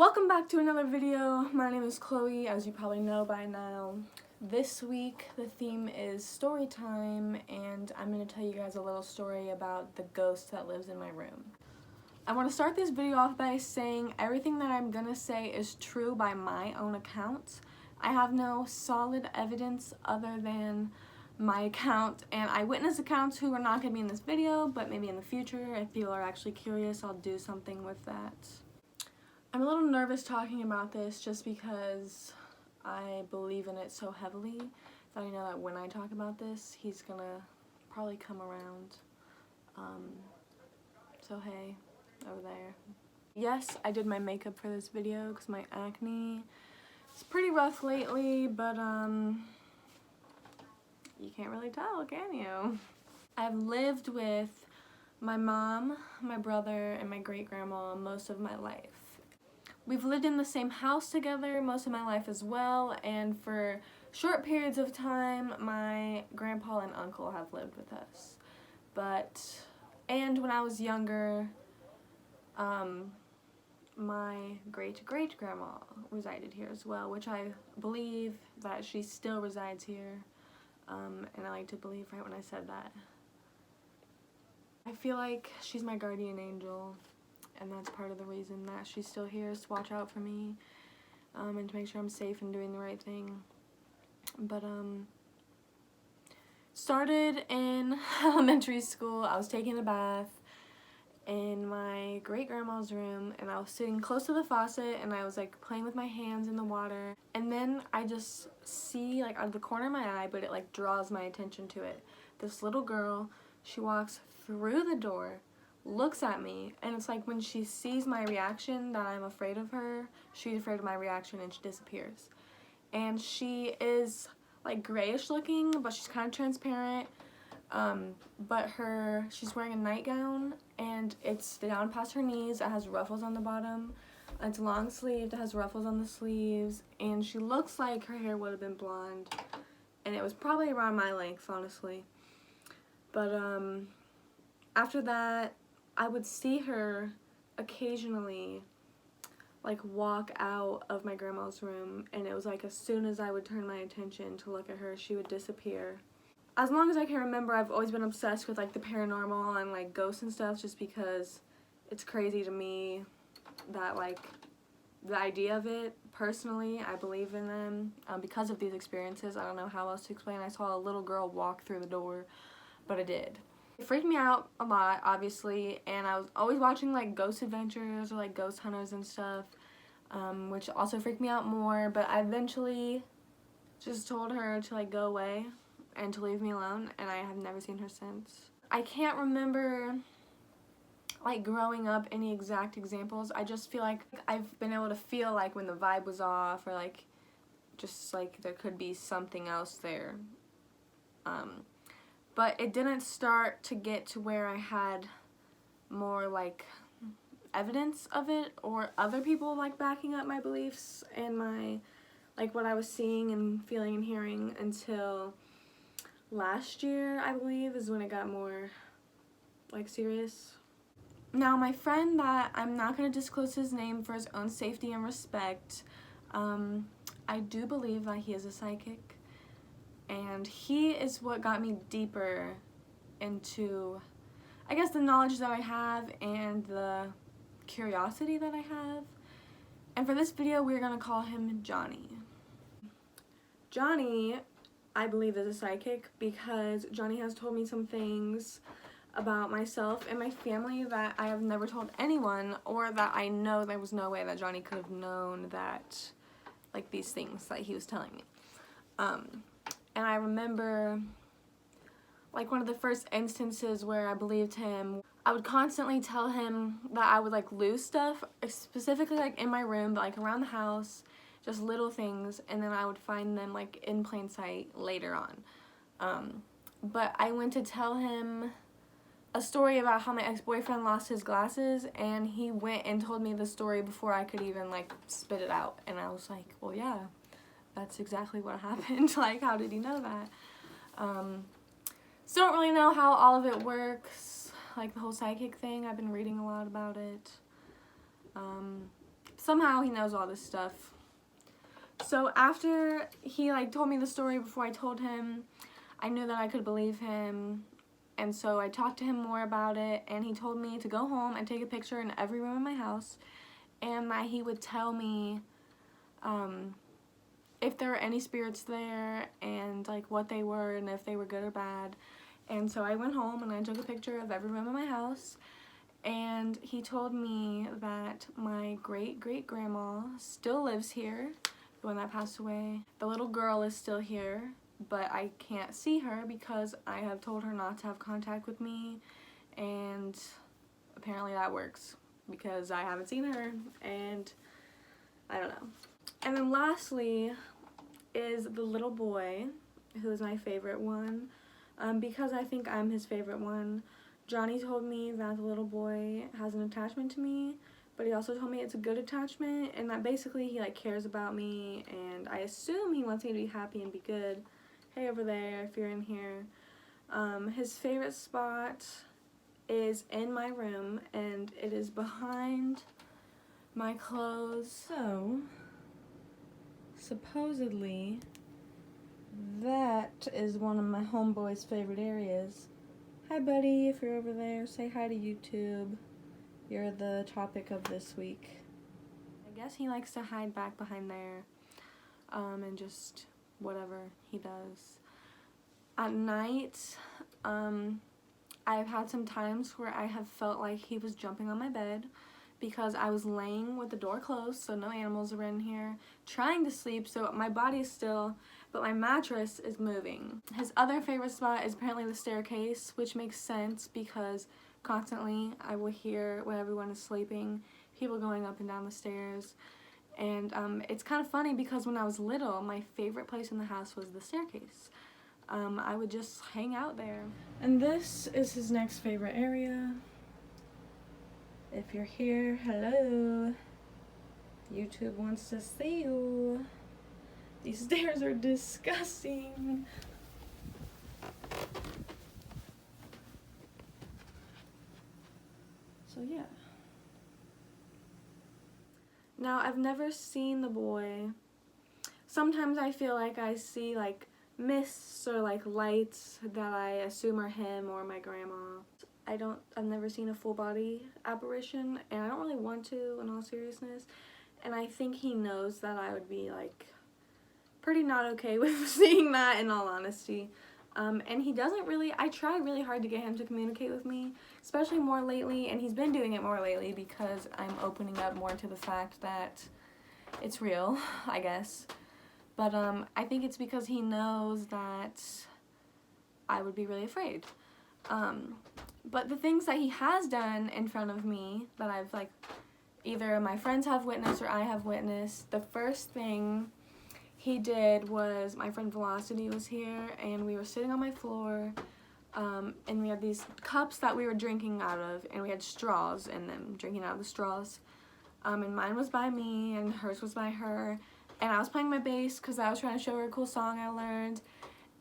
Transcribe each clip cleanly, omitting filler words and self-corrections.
Welcome back to another video. My name is Chloe, as you probably know by now. This week the theme is story time, and I'm going to tell you guys a little story about the ghost that lives in my room. I want to start this video off by saying everything that I'm going to say is true by my own account. I have no solid evidence other than my account and eyewitness accounts who are not going to be in this video, but maybe in the future if people are actually curious I'll do something with that. I'm a little nervous talking about this just because I believe in it so heavily that I know that when I talk about this, he's gonna probably come around. So hey, over there. Yes, I did my makeup for this video because my acne is pretty rough lately, but you can't really tell, can you? I've lived with my mom, my brother, and my great-grandma most of my life. We've lived in the same house together most of my life as well, and for short periods of time, my grandpa and uncle have lived with us. And when I was younger, my great-great-grandma resided here as well, which I believe that she still resides here, and I like to believe right when I said that. I feel like she's my guardian angel. And that's part of the reason that she's still here, is to watch out for me, and to make sure I'm safe and doing the right thing. But, started in elementary school. I was taking a bath in my great-grandma's room, and I was sitting close to the faucet, and I was, like, playing with my hands in the water. And then I just see, like, out of the corner of my eye, but it, like, draws my attention to it, this little girl, she walks through the door, looks at me, and it's like when she sees my reaction that I'm afraid of her, she's afraid of my reaction and she disappears. And she is like grayish looking, but she's kind of transparent, but she's wearing a nightgown and it's down past her knees. It has ruffles on the bottom, it's long sleeved, it has ruffles on the sleeves, and she looks like her hair would have been blonde, and it was probably around my length, honestly. But after that I would see her occasionally like walk out of my grandma's room, and it was like as soon as I would turn my attention to look at her, she would disappear. As long as I can remember, I've always been obsessed with like the paranormal and like ghosts and stuff, just because it's crazy to me that like the idea of it. Personally, I believe in them because of these experiences. I don't know how else to explain. I saw a little girl walk through the door, but I did. It freaked me out a lot, obviously, and I was always watching like Ghost Adventures or like Ghost Hunters and stuff, which also freaked me out more, but I eventually just told her to like go away and to leave me alone, and I have never seen her since. I can't remember like growing up any exact examples. I just feel like I've been able to feel like when the vibe was off, or like just like there could be something else there. But it didn't start to get to where I had more like evidence of it or other people like backing up my beliefs and my like what I was seeing and feeling and hearing until last year, I believe, is when it got more like serious. Now my friend that I'm not going to disclose his name for his own safety and respect, I do believe that he is a psychic. And he is what got me deeper into, I guess, the knowledge that I have and the curiosity that I have. And for this video, we're going to call him Johnny. Johnny, I believe, is a psychic because Johnny has told me some things about myself and my family that I have never told anyone, or that I know there was no way that Johnny could have known that, like, these things that he was telling me. And I remember, like, one of the first instances where I believed him, I would constantly tell him that I would, like, lose stuff, specifically, like, in my room, but, like, around the house, just little things, and then I would find them, like, in plain sight later on. But I went to tell him a story about how my ex-boyfriend lost his glasses, and he went and told me the story before I could even, like, spit it out, and I was like, well, yeah. That's exactly what happened. Like, how did he know that? Still don't really know how all of it works, like the whole psychic thing. I've been reading a lot about it. somehow he knows all this stuff. So after he like told me the story before I told him, I knew that I could believe him. And so I talked to him more about it, and he told me to go home and take a picture in every room in my house, and that he would tell me if there were any spirits there and like what they were and if they were good or bad. And so I went home and I took a picture of every room in my house, and he told me that my great-great-grandma still lives here, the one that passed away. The little girl is still here, but I can't see her because I have told her not to have contact with me, and apparently that works because I haven't seen her, and I don't know. And then lastly is the little boy, who is my favorite one, because I think I'm his favorite one. Johnny told me that the little boy has an attachment to me, but he also told me it's a good attachment, and that basically he like cares about me, and I assume he wants me to be happy and be good. Hey over there, if you're in here. His favorite spot is in my room, and it is behind my clothes. So, supposedly, that is one of my homeboy's favorite areas. Hi buddy, if you're over there, say hi to YouTube. You're the topic of this week. I guess he likes to hide back behind there, and just whatever he does. At night, I've had some times where I have felt like he was jumping on my bed because I was laying with the door closed so no animals are in here, trying to sleep so my body is still, but my mattress is moving. His other favorite spot is apparently the staircase, which makes sense because constantly I will hear when everyone is sleeping, people going up and down the stairs. And it's kind of funny because when I was little, my favorite place in the house was the staircase. I would just hang out there. And this is his next favorite area. If you're here, hello. YouTube wants to see you. These stairs are disgusting. So yeah. Now, I've never seen the boy. Sometimes I feel like I see like mists or like lights that I assume are him or my grandma. I've never seen a full body apparition, and I don't really want to, in all seriousness. And I think he knows that I would be like pretty not okay with seeing that, in all honesty. And he doesn't really, I try really hard to get him to communicate with me, especially more lately, and he's been doing it more lately because I'm opening up more to the fact that it's real, I guess. But I think it's because he knows that I would be really afraid. But the things that he has done in front of me that I've like, either my friends have witnessed or I have witnessed, the first thing he did was, my friend Velocity was here, and we were sitting on my floor, and we had these cups that we were drinking out of, and we had straws in them, drinking out of the straws. And mine was by me, and hers was by her, and I was playing my bass because I was trying to show her a cool song I learned,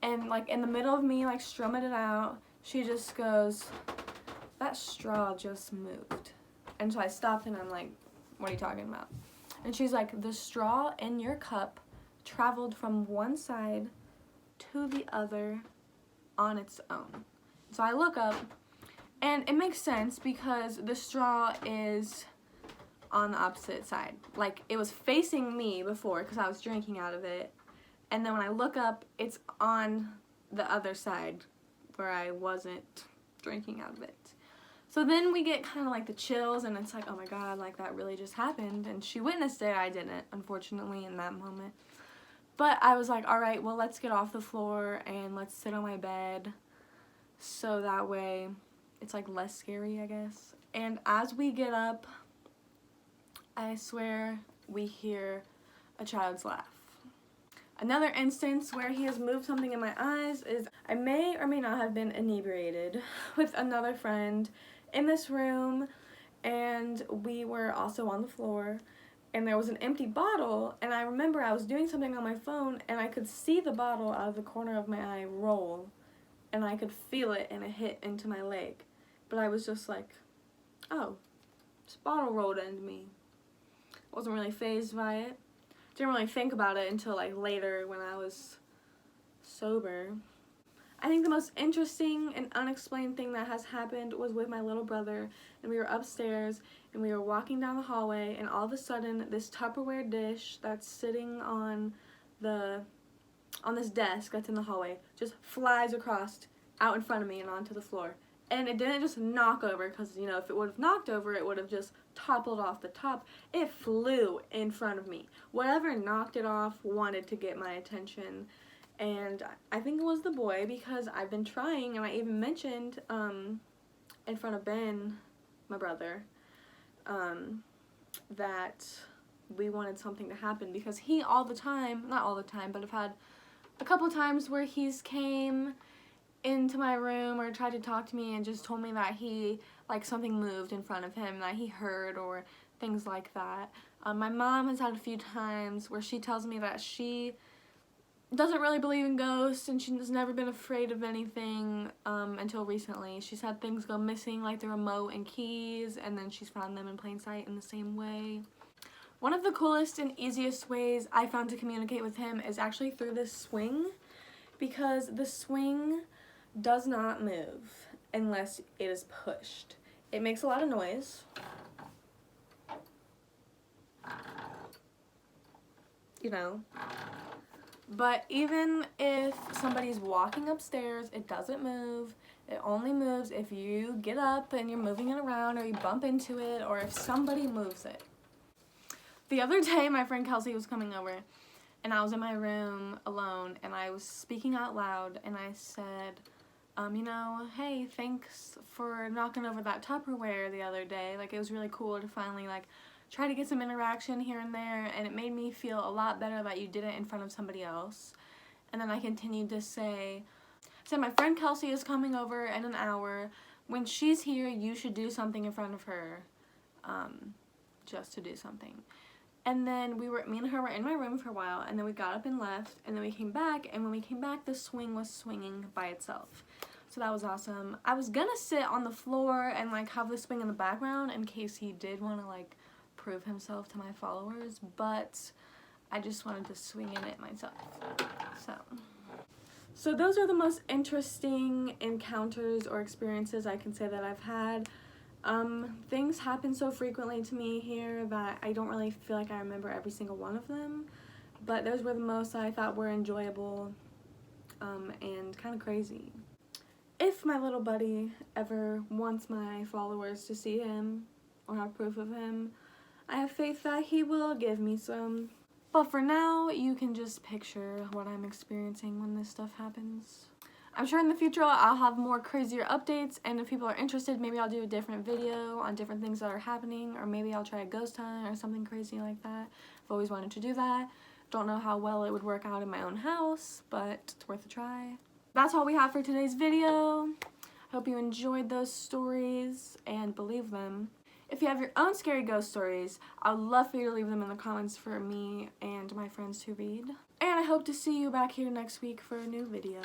and like in the middle of me like strumming it out, she just goes, "That straw just moved." And so I stopped, and I'm like, "What are you talking about?" And she's like, "The straw in your cup traveled from one side to the other on its own." So I look up, and it makes sense because the straw is on the opposite side. Like, it was facing me before because I was drinking out of it, and then when I look up, it's on the other side where I wasn't drinking out of it. So then we get kind of like the chills, and it's like, oh my god, like that really just happened, and she witnessed it. I didn't, unfortunately, in that moment. But I was like, alright, well, let's get off the floor and let's sit on my bed so that way it's like less scary, I guess. And as we get up, I swear we hear a child's laugh. Another instance where he has moved something in my eyes is I may or may not have been inebriated with another friend in this room, and we were also on the floor, and there was an empty bottle, and I remember I was doing something on my phone, and I could see the bottle out of the corner of my eye roll, and I could feel it, and it hit into my leg. But I was just like, oh, this bottle rolled into me. Wasn't really fazed by it. Didn't really think about it until like later when I was sober. I think the most interesting and unexplained thing that has happened was with my little brother, and we were upstairs and we were walking down the hallway, and all of a sudden this Tupperware dish that's sitting on this desk that's in the hallway just flies across out in front of me and onto the floor. And it didn't just knock over, because, you know, if it would have knocked over, it would have just toppled off the top. It flew in front of me. Whatever knocked it off wanted to get my attention. And I think it was the boy, because I've been trying, and I even mentioned in front of Ben, my brother, that we wanted something to happen, because he all the time, not all the time, but I've had a couple times where he's came into my room or tried to talk to me and just told me that he, like, something moved in front of him that he heard, or things like that. My mom has had a few times where she tells me that she doesn't really believe in ghosts, and she's never been afraid of anything until recently. She's had things go missing, like the remote and keys, and then she's found them in plain sight in the same way. One of the coolest and easiest ways I found to communicate with him is actually through this swing, because the swing does not move unless it is pushed. It makes a lot of noise. You know. But even if somebody's walking upstairs, it doesn't move. It only moves if you get up and you're moving it around, or you bump into it, or if somebody moves it. The other day, my friend Kelsey was coming over, and I was in my room alone, and I was speaking out loud, and I said, you know, hey, thanks for knocking over that Tupperware the other day. Like, it was really cool to finally, like, try to get some interaction here and there, and it made me feel a lot better that you did it in front of somebody else. And then I continued to say, my friend Kelsey is coming over in an hour. When she's here, you should do something in front of her, just to do something. And then me and her were in my room for a while, and then we got up and left, and then we came back, and when we came back, the swing was swinging by itself. So that was awesome. I was gonna sit on the floor and, like, have the swing in the background in case he did want to, like, prove himself to my followers, but I just wanted to swing in it myself. So those are the most interesting encounters or experiences I can say that I've had. Things happen so frequently to me here that I don't really feel like I remember every single one of them, but those were the most I thought were enjoyable and kind of crazy. If my little buddy ever wants my followers to see him or have proof of him, I have faith that he will give me some. But for now, you can just picture what I'm experiencing when this stuff happens. I'm sure in the future I'll have more crazier updates, and if people are interested, maybe I'll do a different video on different things that are happening, or maybe I'll try a ghost hunt or something crazy like that. I've always wanted to do that. Don't know how well it would work out in my own house, but it's worth a try. That's all we have for today's video. Hope you enjoyed those stories and believe them. If you have your own scary ghost stories, I would love for you to leave them in the comments for me and my friends to read. And I hope to see you back here next week for a new video.